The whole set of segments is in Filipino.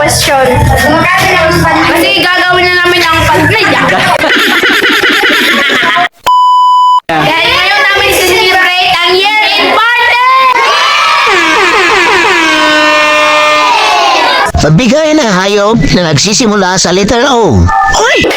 question. Kasi gagawin na namin ang pag-playa. Dahil ngayon namin celebrate ang year-end party! Pagbigay ng hayop na nagsisimula sa letter O. Uy!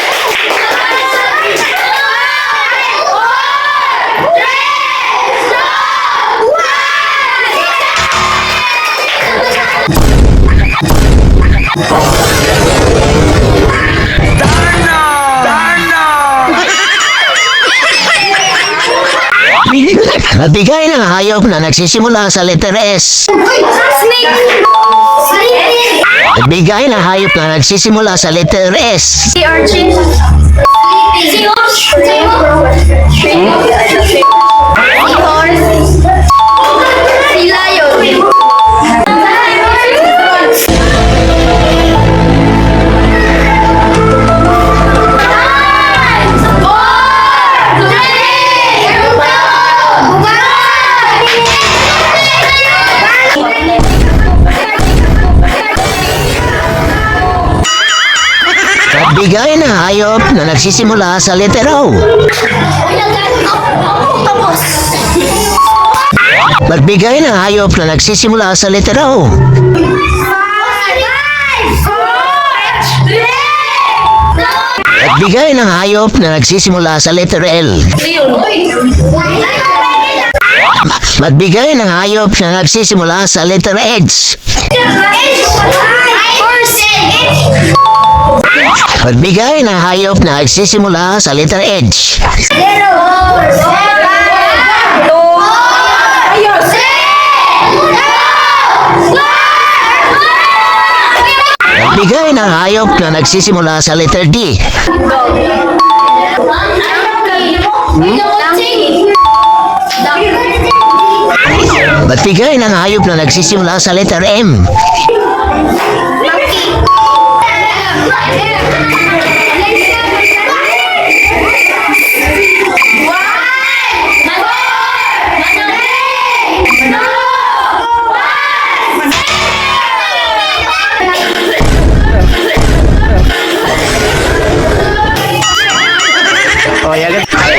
Pagbigay ng hayop na nagsisimula sa letter S. Snake! Pagbigay ng hayop na nagsisimula sa letter S. Si Archie. Si Horse. Si Lion. Pagbigay ng hayop na nagsisimula sa letter O. Pagbigay ng hayop na nagsisimula sa letter O. Pagbigay ng hayop na nagsisimula sa letter L. Magbigay ng hayop na nagsisimula sa letter H. Magbigay ng hayop na nagsisimula sa letter H. Magbigay ng hayop na nagsisimula sa letter D. Magbigay ng hayop na nagsisimula sa letter M.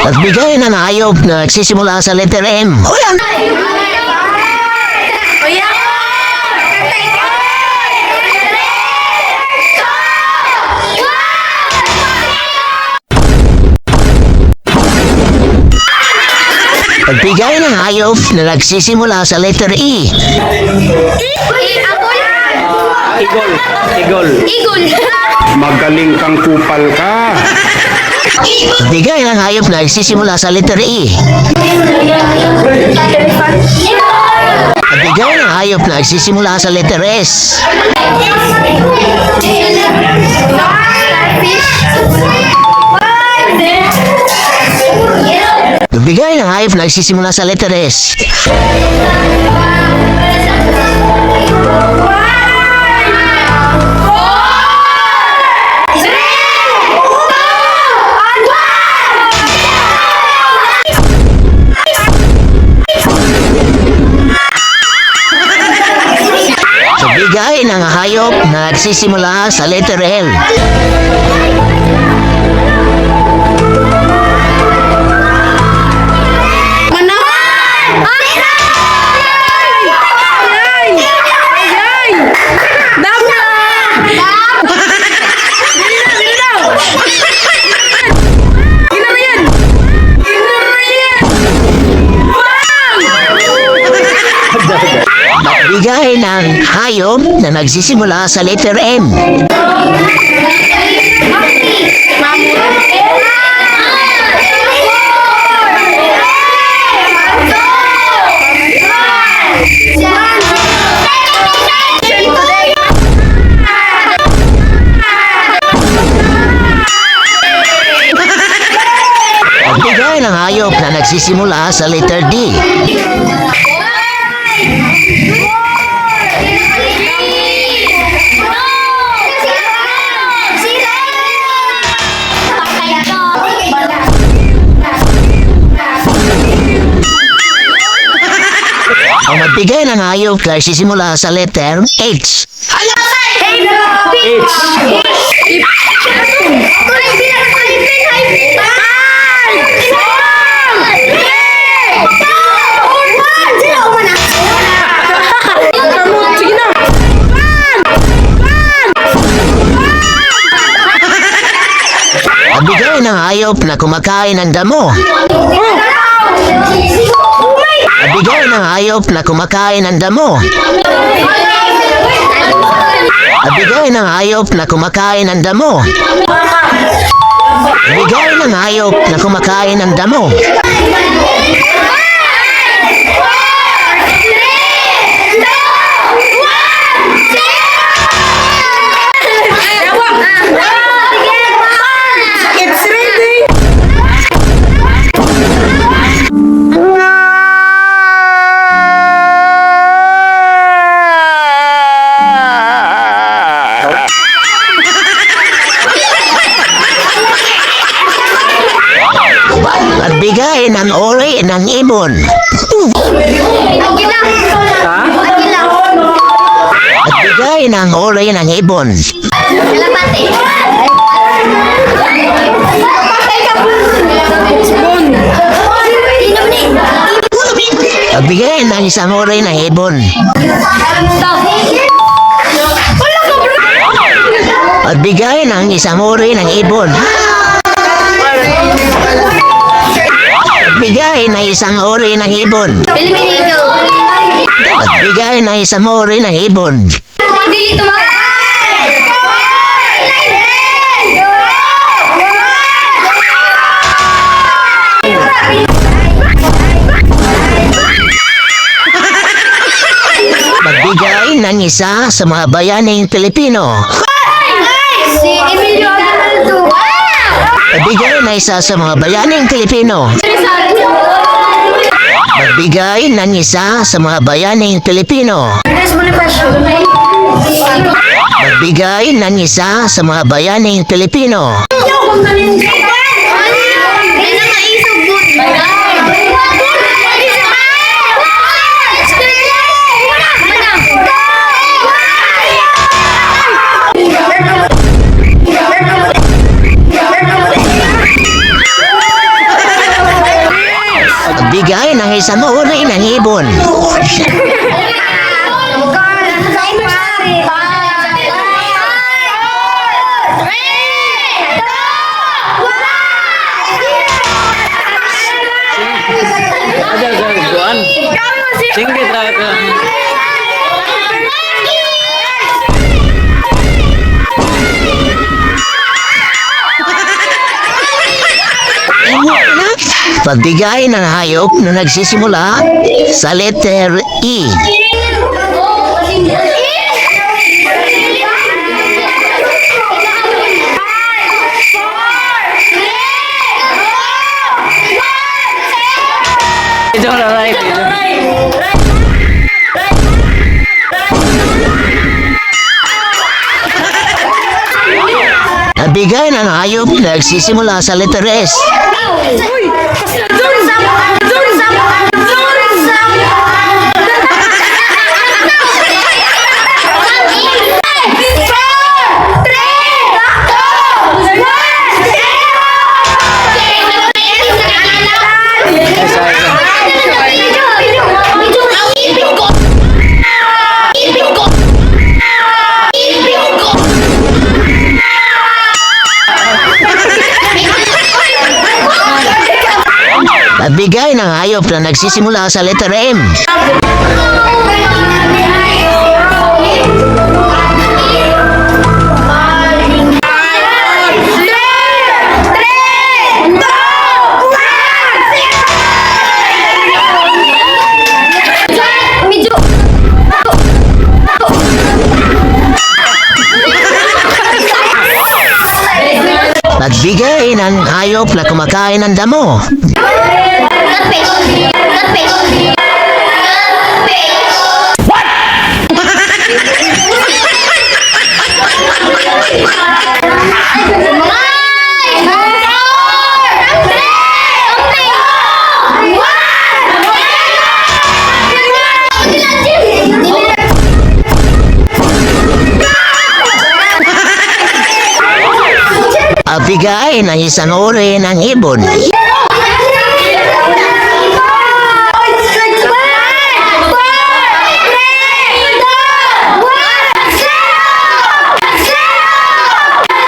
Magbigay ng hayop na nagsisimula sa letter M. Magbigay ng hayop na nagsisimula sa letter E. Igol. Magaling kang kupal ka. Magbigay ng hayop na nagsisimula sa letter E. Magbigay ng hayop na nagsisimula sa letter S. Magbigay ng hayop na nagsisimula sa letter S. Magbigay ng hayop na nagsisimula sa letter L. Magbigay ng hayop na nagsisimula sa letter M. Magbigay ng hayop na nagsisimula sa letter D. Ang magbigay ng hayop na nagsisimula sa letter H. Hello! Nabigay ng hayop na kumakain ng damo. Nabigay ng hayop na kumakain ng damo. Nabigay ng hayop na kumakain ng damo. Nabigay ng hayop na kumakain ng damo. Nagbigay ng uri ng ibon. Nagbigay ng uri ng ibon. Nagbigay ng isang uri ng ibon. Nagbigay ng isang uri ng ibon. Nagbigay ng isang uri ng ibon. Nagbigay ng isang uri ng ibon. Magbigay ng isa sa mga bayaning Pilipino. Si Emilio Aguinaldo. Magbigay ng isa sa mga bayaning Pilipino. Magbigay ng isa sa mga bayaning Pilipino. Magbigay ng isa sa mga bayaning Pilipino. Magbigay ng isang uri ng ibon. Singgit lah ke. Pagbigay ng hayop na nagsisimula sa letter E. Ito na right. Nagbigay ng hayop na nagsisimula sa letter S. Nagbigay ng hayop na nagsisimula sa letter M. Nagbigay ng hayop na kumakain ng damo. Nagbigay ng isang uri ng ibon.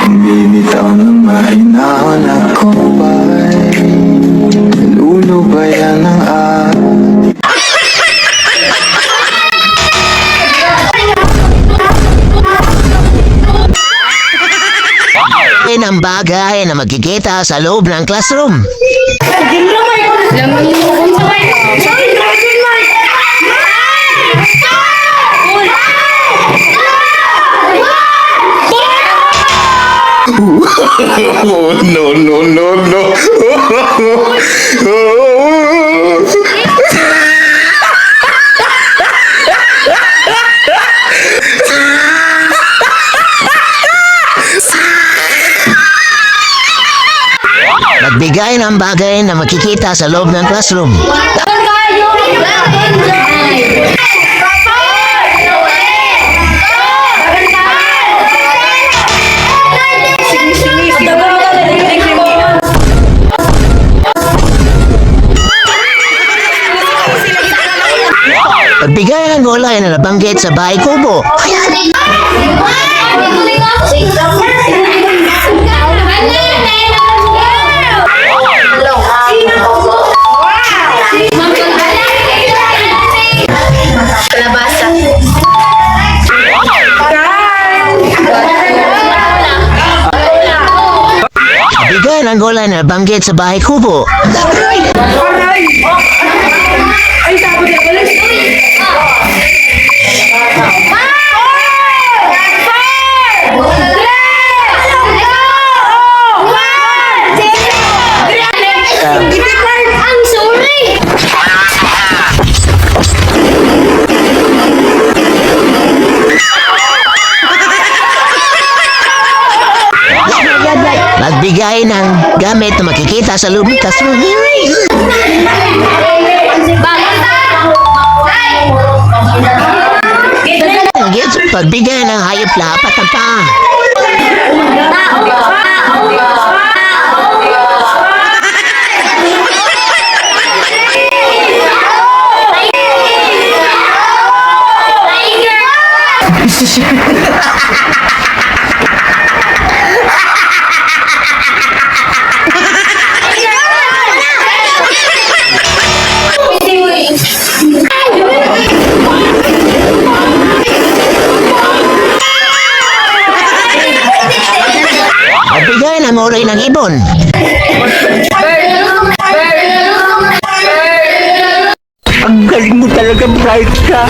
Bibitaw ng mahinahon ako ba'y lulubayan ng Yan ang bagay na magkikita sa loob ng classroom. Oh, no, no, no, no. Nagbigay ng bagay na makikita sa loob ng classroom. Nagbigay ng gulay na nabanggit sa bahay kubo. Kalabasa. Nagbigay ng gulay na nabanggit sa bahay kubo. I'm sorry. Nagbigay ng gamit na makikita sa loob ng classroom. Pagbigay ng hayop lapat ang paa. Nagbigay ng uri ng ibon. Ang galing mo talaga, bright ka.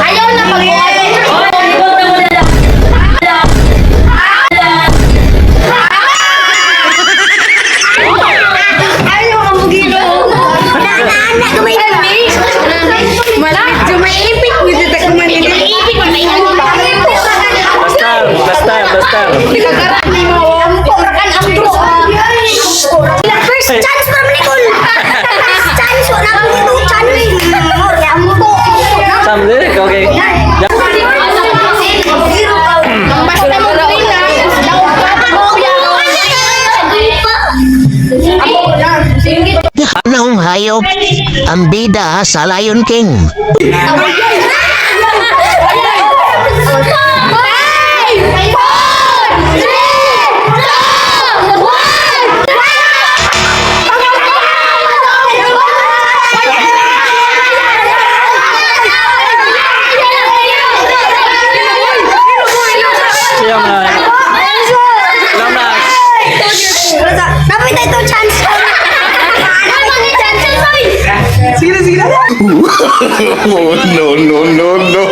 Ayaw na First chance from Nicole. First chance wala kang two chance. Morya mo to. Some lyric, okay. Basta mo rin na. Anong hayop ang bida sa Lion King? Siyang na. Dapat ito chance. Oh, no, no, no, no.